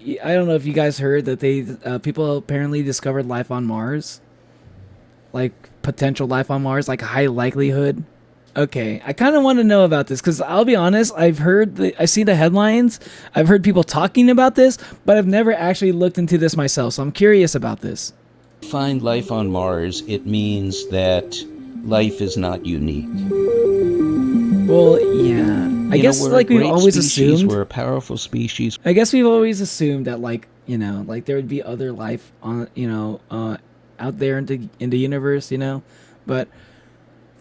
I don't know if you guys heard that they people apparently discovered life on Mars, like potential life on Mars, like high likelihood. Okay, I kind of want to know about this because I'll be honest, I see the headlines, I've heard people talking about this, but I've never actually looked into this myself. So I'm curious about this. Find life on Mars, it means that life is not unique. Well, yeah, I guess We're a like we've great always species, assumed. we're a powerful species. I guess we've always assumed that like like there would be other life on out there in the universe, but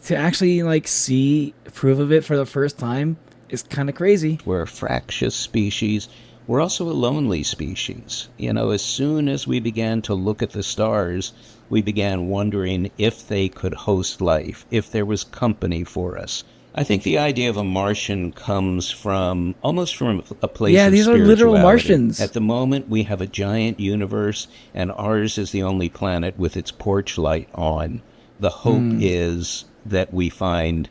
to actually like see proof of it for the first time is kind of crazy. We're a fractious species. We're also a lonely species. As soon as we began to look at the stars, we began wondering if they could host life, if there was company for us. I think the idea of a Martian comes from almost from a place Yeah, of these are literal spirituality. Martians. At the moment, we have a giant universe, and ours is the only planet with its porch light on. The hope is that we find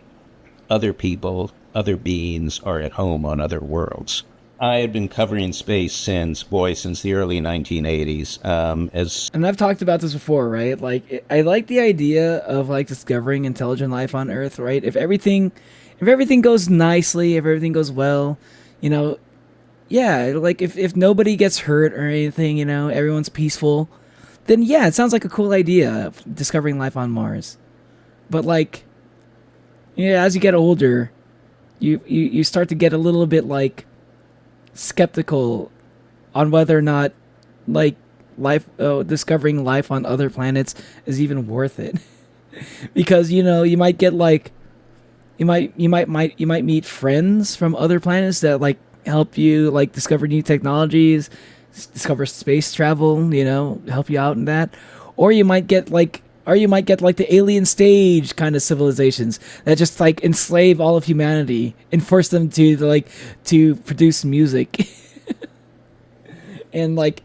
other people, other beings are at home on other worlds. I had been covering space since the early 1980s. And I've talked about this before, right? Like I like the idea of like discovering intelligent life on Earth, right? If everything goes nicely, if everything goes well, yeah, like if nobody gets hurt or anything, everyone's peaceful, then yeah, it sounds like a cool idea of discovering life on Mars. But like, yeah, as you get older, you start to get a little bit like skeptical on whether or not like discovering life on other planets is even worth it. Because you might get like you might meet friends from other planets that like help you like discover new technologies, discover space travel, help you out in that. Or you might get like the alien stage kind of civilizations that just like enslave all of humanity and force them to produce music and like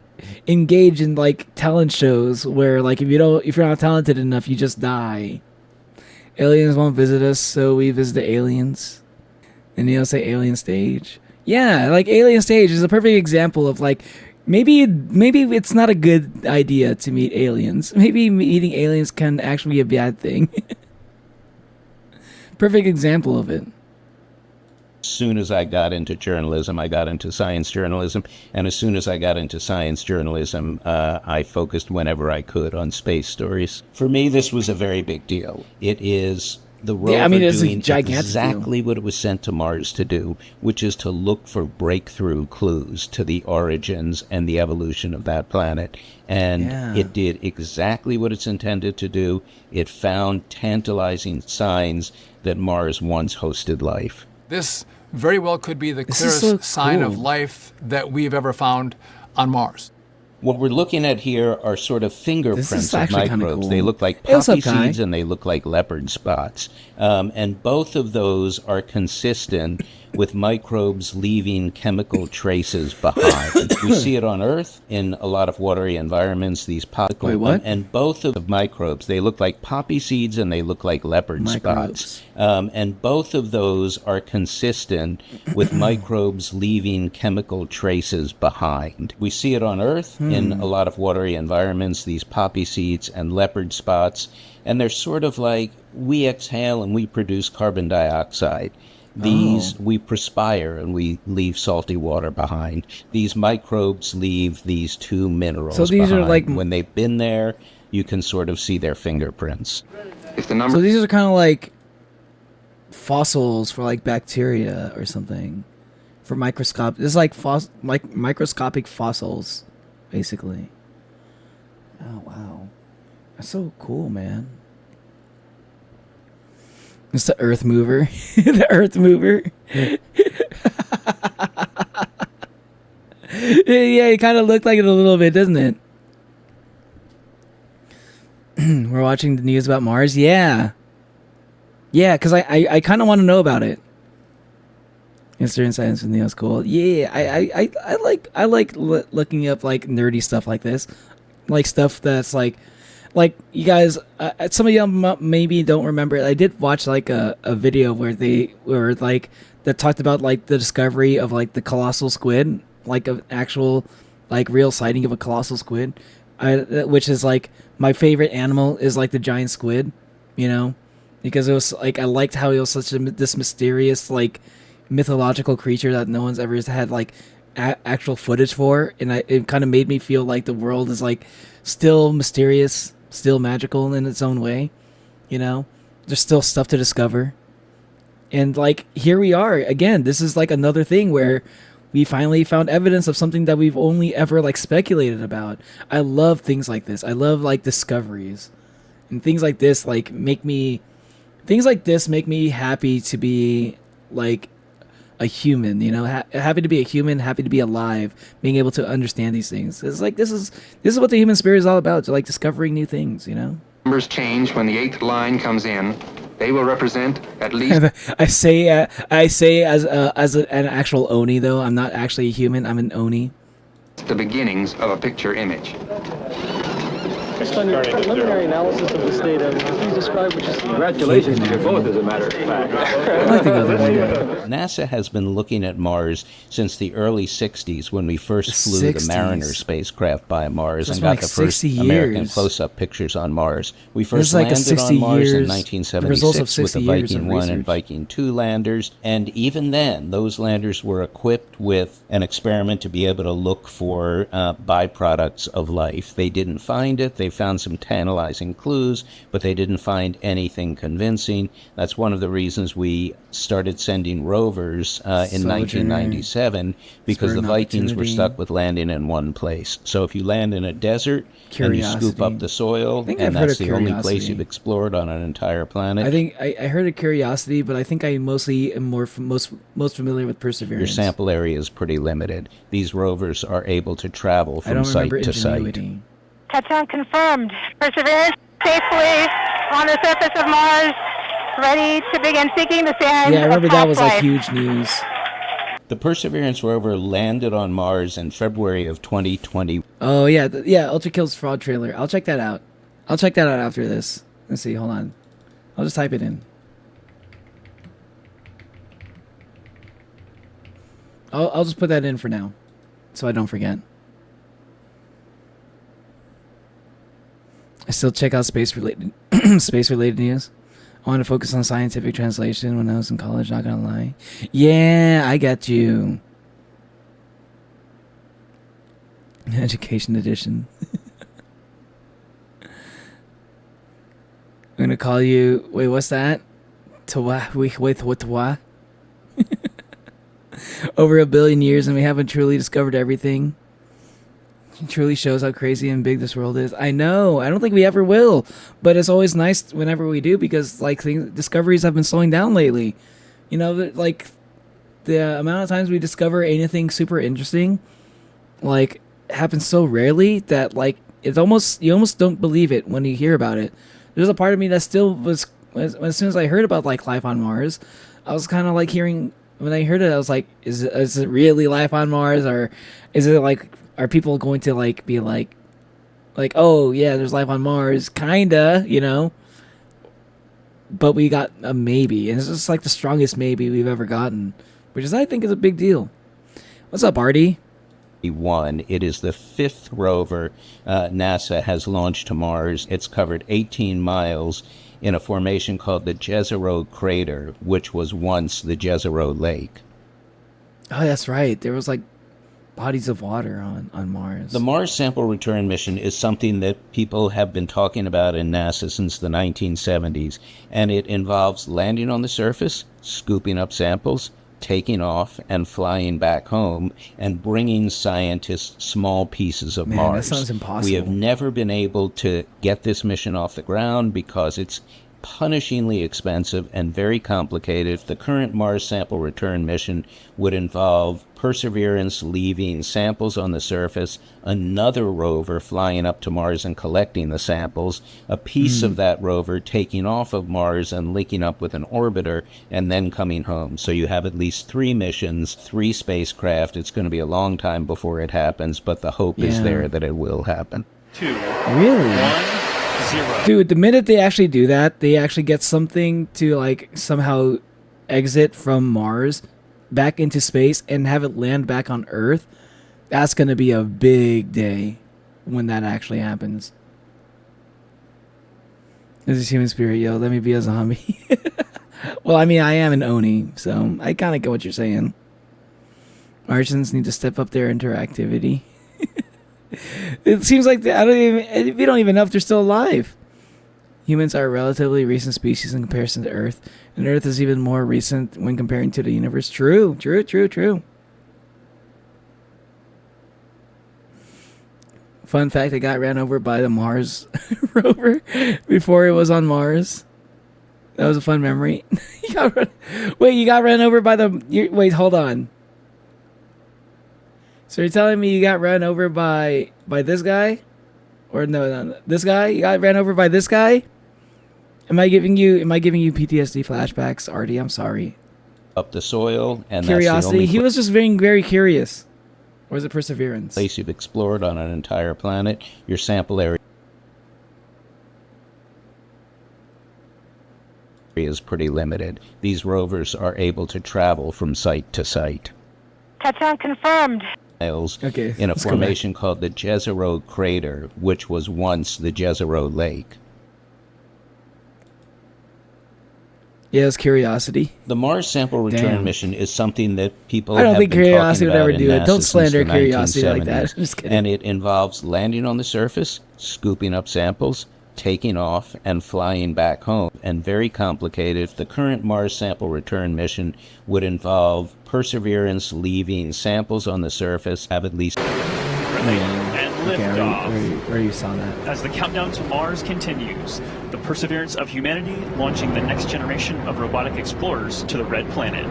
engage in like talent shows where like if you're not talented enough, you just die. Aliens won't visit us, so we visit the aliens. And say alien stage. Yeah, like alien stage is a perfect example of like maybe it's not a good idea to meet aliens. Maybe meeting aliens can actually be a bad thing. Perfect example of it. As soon as I got into journalism, I got into science journalism. And as soon as I got into science journalism, I focused whenever I could on space stories. For me, this was a very big deal. It is the rover it's a doing gigantic exactly what it was sent to Mars to do, which is to look for breakthrough clues to the origins and the evolution of that planet. And it did exactly what it's intended to do. It found tantalizing signs that Mars once hosted life. This very well could be the This is clearest so sign of cool. life that we've ever found on Mars. What we're looking at here are sort of fingerprints of actually kinda microbes. cool. They look like Hey, what's poppy up, Kai? seeds and they look like leopard spots. And both of those are consistent with microbes leaving chemical traces behind. We see it on Earth in a lot of watery environments, these Wait, what? and both of the microbes, they look like poppy seeds and they look like leopard spots. And both of those are consistent with microbes leaving chemical traces behind. We see it on Earth in a lot of watery environments, these poppy seeds and leopard spots, and they're sort of like we exhale and we produce carbon dioxide. We perspire and we leave salty water behind. These microbes leave these two minerals So these behind. are like- when they've been there, you can sort of see their fingerprints. So these are kind of like fossils for like bacteria or something. For microscope, this is like microscopic fossils, basically. Oh wow, that's so cool, man. It's the Earth Mover, the Earth Mover. Yeah, it kind of looked like it a little bit, doesn't it? We're watching the news about Mars. Yeah, because I kind of want to know about it. Mr. Science with Neo's cool. Yeah, I like looking up like nerdy stuff like this, like stuff that's like you guys. Some of y'all maybe don't remember. I did watch like a video where that talked about like the discovery of like the colossal squid, like an actual like real sighting of a colossal squid, which is like my favorite animal is like the giant squid, you know, because it was like I liked how it was such this mysterious like mythological creature that no one's ever had like actual footage for, and it kind of made me feel like the world is like still mysterious, still magical in its own way, you know. There's still stuff to discover, and like here we are again. This is like another thing where we finally found evidence of something that we've only ever like speculated about. I love things like this. I love like discoveries, and things like this like make me happy to be like a human, you know, happy to be a human, happy to be alive, being able to understand these things. It's like this is what the human spirit is all about, like discovering new things, you know. Numbers change when the 8th line comes in. They will represent at least I say an actual Oni though. I'm not actually a human. I'm an Oni. the beginnings of a picture image. Based on your preliminary analysis of this data, please describe what you see. Congratulations to you both, as a matter of fact. I like to go there one day. NASA has been looking at Mars since the early 60s when we first flew the 60s. Mariner spacecraft by Mars That's and got like the first 60 American years. close-up pictures on Mars. We This first is like a landed 60 on Mars in years, the results of 1976 with the 60 years Viking of 1 and research. Viking 2 landers, and even then, those landers were equipped with an experiment to be able to look for byproducts of life. They didn't find it. They found some tantalizing clues, but they didn't find anything convincing. That's one of the reasons we started sending rovers in Sojourner, 1997, because the Spirit and Vikings were Opportunity. stuck with landing in one place. So if you land in a desert and you scoop Curiosity. up the soil, I think and I've heard that's of the only place Curiosity. you've explored on an entire planet, I think I heard of Curiosity, but I think I mostly am most familiar with Perseverance. your sample area is pretty limited. These rovers are able to travel I from don't site remember to site. Ingenuity. Touchdown confirmed. Perseverance safely on the surface of Mars, ready to begin seeking the signs Yeah, I remember of that past was like life. huge news. The Perseverance rover landed on Mars in February of 2020. Oh yeah, yeah. Ultra Kills fraud trailer. I'll check that out. I'll check that out after this. Let's see. Hold on. I'll just type it in. I'll just put that in for now, so I don't forget. I still check out space related news. I want to focus on scientific translation when I was in college. Not gonna lie. Yeah, I got you. Education edition. I'm gonna call you. Wait, what's that? Tawa? Wait, what? Tawa? Over 1 billion years, and we haven't truly discovered everything. It truly shows how crazy and big this world is. I know. I don't think we ever will, but it's always nice whenever we do, because like discoveries have been slowing down lately. You know, like the amount of times we discover anything super interesting, like happens so rarely that like you almost don't believe it when you hear about it. There's a part of me that still was as soon as I heard about like life on Mars, I was kind of like hearing. When I heard it, I was like, is it really life on Mars, or is it like, are people going to like be like, oh yeah, there's life on Mars, kinda, you know? But we got a maybe, and it's just like the strongest maybe we've ever gotten, which is, I think, is a big deal. What's up, Artie? It is the 5th rover NASA has launched to Mars. It's covered 18 miles in a formation called the Jezero Crater, which was once the Jezero Lake. Oh, that's right. There was like bodies of water on Mars. The Mars Sample Return Mission is something that people have been talking about in NASA since the 1970s, and it involves landing on the surface, scooping up samples, taking off and flying back home, and bringing scientists small pieces of Man, Mars. that sounds impossible. We have never been able to get this mission off the ground because it's punishingly expensive and very complicated. The current Mars Sample Return Mission would involve Perseverance leaving samples on the surface, another rover flying up to Mars and collecting the samples, a piece of that rover taking off of Mars and linking up with an orbiter, and then coming home. So you have at least 3 missions, 3 spacecraft. It's going to be a long time before it happens, but the hope is Yeah. there that it will happen. Really? Dude, the minute they actually do that, they actually get something to like somehow exit from Mars back into space and have it land back on Earth. That's going to be a big day when that actually happens. This is human spirit, yo. Let me be a zombie. Well, I mean, I am an Oni, so I kind of get what you're saying. Martians need to step up their interactivity. It seems like we don't even know if they're still alive. Humans are a relatively recent species in comparison to Earth, and Earth is even more recent when comparing to the universe. True. Fun fact, I got ran over by the Mars rover before it was on Mars. That was a fun memory. You got ran over by the... Wait, hold on. So you're telling me you got run over by this guy? Or no, this guy? You got ran over by this guy? Am I giving you PTSD flashbacks, Artie? I'm sorry. Up the soil, and Curiosity. that's the only He was just being very curious. Or was it perseverance? place you've explored on an entire planet. Your sample area is pretty limited. These rovers are able to travel from site to site. Touchdown confirmed. Okay, In a let's go formation called the Jezero Crater, which was once the Jezero Lake. Yeah, it's Curiosity. The Mars sample return Damn. mission is something that people I don't have think been Curiosity talking would ever about do in it. Don't NASA slander since the Curiosity like that. 1970s. I'm just kidding. And it involves landing on the surface, scooping up samples, taking off, and flying back home. And very complicated. The current Mars sample return mission would involve Perseverance leaving samples on the surface, have at least... And liftoff. Where you saw that? As the countdown to Mars continues, the perseverance of humanity launching the next generation of robotic explorers to the Red Planet.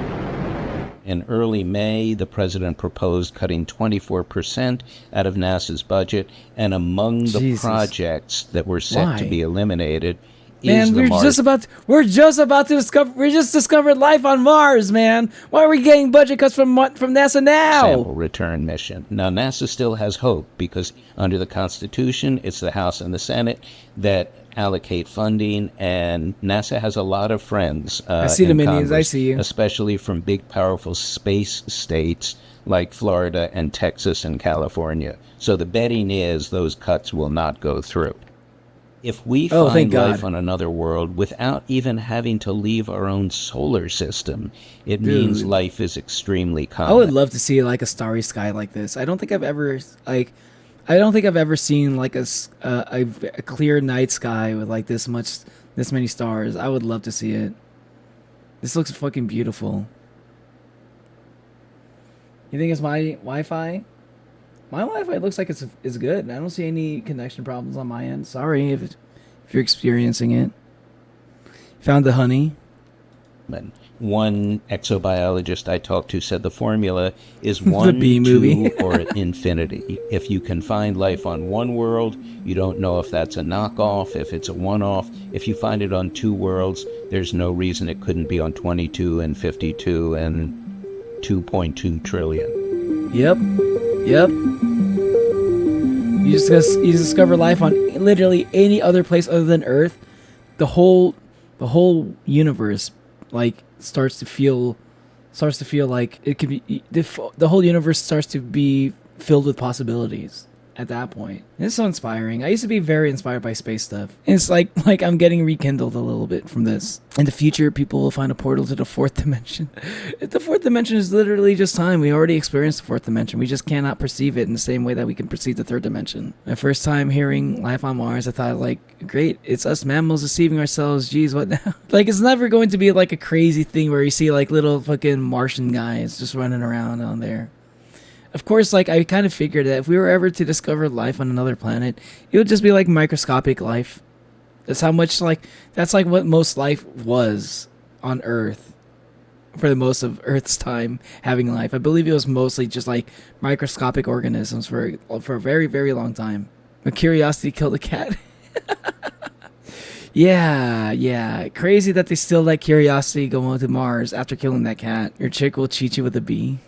In early May, the president proposed cutting 24% out of NASA's budget, and among the Jesus. projects that were set to Why? be eliminated Man, is the we Mars just discovered life on Mars, man. Why are we getting budget cuts from NASA now? sample return mission. Now, NASA still has hope because under the Constitution, it's the House and the Senate that allocate funding, and NASA has a lot of friends. I see the in minions. I Congress, see you. especially from big, powerful space states like Florida and Texas and California. So the betting is those cuts will not go through. If we Oh, thank find life God. on another world without even having to leave our own solar system, it means Dude. life is extremely common. I would love to see like a starry sky like this. I don't think I've ever seen like a clear night sky with like this many stars. I would love to see it. This looks fucking beautiful. You think it's my Wi-Fi? My Wi-Fi looks like it's good. I don't see any connection problems on my end. Sorry if you're experiencing it. Found the honey. One exobiologist I talked to said the formula is 1, Bee movie. 2, or infinity. If you can find life on one world, you don't know if that's a knockoff, if it's a one-off. If you find it on two worlds, there's no reason it couldn't be on 22 and 52 and 2.2 trillion. Yep. You discover life on literally any other place other than Earth. The whole universe like starts to feel like it could be the whole universe starts to be filled with possibilities at that point. It's so inspiring. I used to be very inspired by space stuff. And it's like I'm getting rekindled a little bit from this. In the future, people will find a portal to the fourth dimension. The fourth dimension is literally just time. We already experienced the fourth dimension. We just cannot perceive it in the same way that we can perceive the third dimension. My first time hearing life on Mars, I thought like, great, it's us mammals deceiving ourselves. Geez, what now? Like, it's never going to be like a crazy thing where you see like little fucking Martian guys just running around on there. Of course, like, I kind of figured that if we were ever to discover life on another planet, it would just be like microscopic life. That's like what most life was on Earth for the most of Earth's time having life. I believe it was mostly just like microscopic organisms for a very, very long time. But Curiosity killed a cat. Yeah. Crazy that they still let Curiosity go on to Mars after killing that cat. Your chick will cheat you with a bee.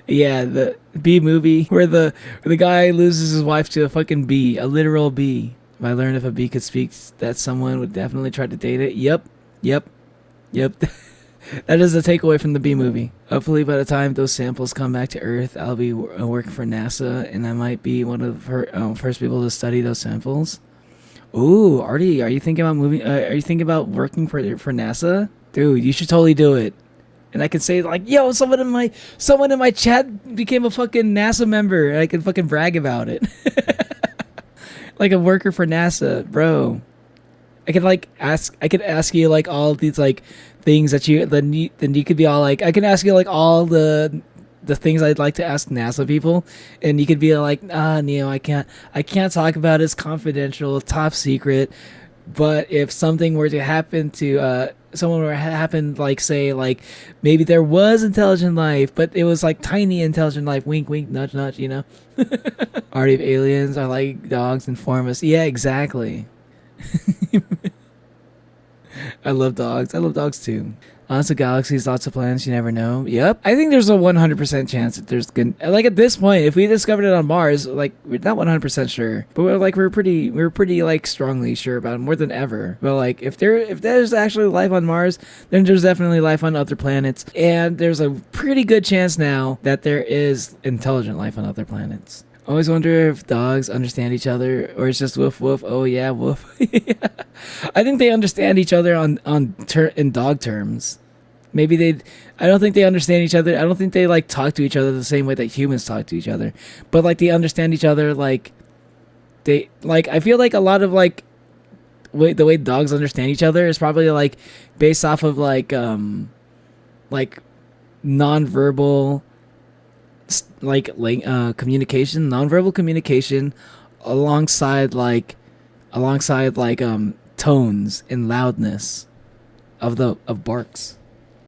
Yeah, the bee movie where the guy loses his wife to a fucking bee, a literal bee. If I learned if a bee could speak, that someone would definitely try to date it. Yep. That is the takeaway from the B movie. Hopefully, by the time those samples come back to Earth, I'll be working for NASA, and I might be one of the first people to study those samples. Ooh, Artie, are you thinking about moving? Are you thinking about working for NASA, dude? You should totally do it. And I can say like, yo, someone in my chat became a fucking NASA member, and I can fucking brag about it. Like a worker for NASA, bro. I could ask you like all these like things that then you could be all like, I can ask you like all the things I'd like to ask NASA people, and you could be like, Neo, I can't talk about it. It's confidential, top secret. But if something were to happen to someone were happen, like say like maybe there was intelligent life, but it was like tiny intelligent life, wink wink, nudge nudge, you know. Already if aliens are like dogs, inform us. Yeah, exactly. I love dogs. I love dogs too. Lots of galaxies, lots of planets, you never know. Yep. I think there's a 100% chance that there's good. Like at this point, if we discovered it on Mars, like we're not 100% sure, but we're pretty like strongly sure about it, more than ever. But like if there's actually life on Mars, then there's definitely life on other planets, and there's a pretty good chance now that there is intelligent life on other planets. Always wonder if dogs understand each other, or it's just woof woof. Oh yeah, woof. Yeah. I think they understand each other in dog terms. I don't think they understand each other. I don't think they like talk to each other the same way that humans talk to each other. But like they understand each other like I feel like a lot of like the way dogs understand each other is probably like based off of like nonverbal communication, nonverbal communication alongside tones and loudness of barks.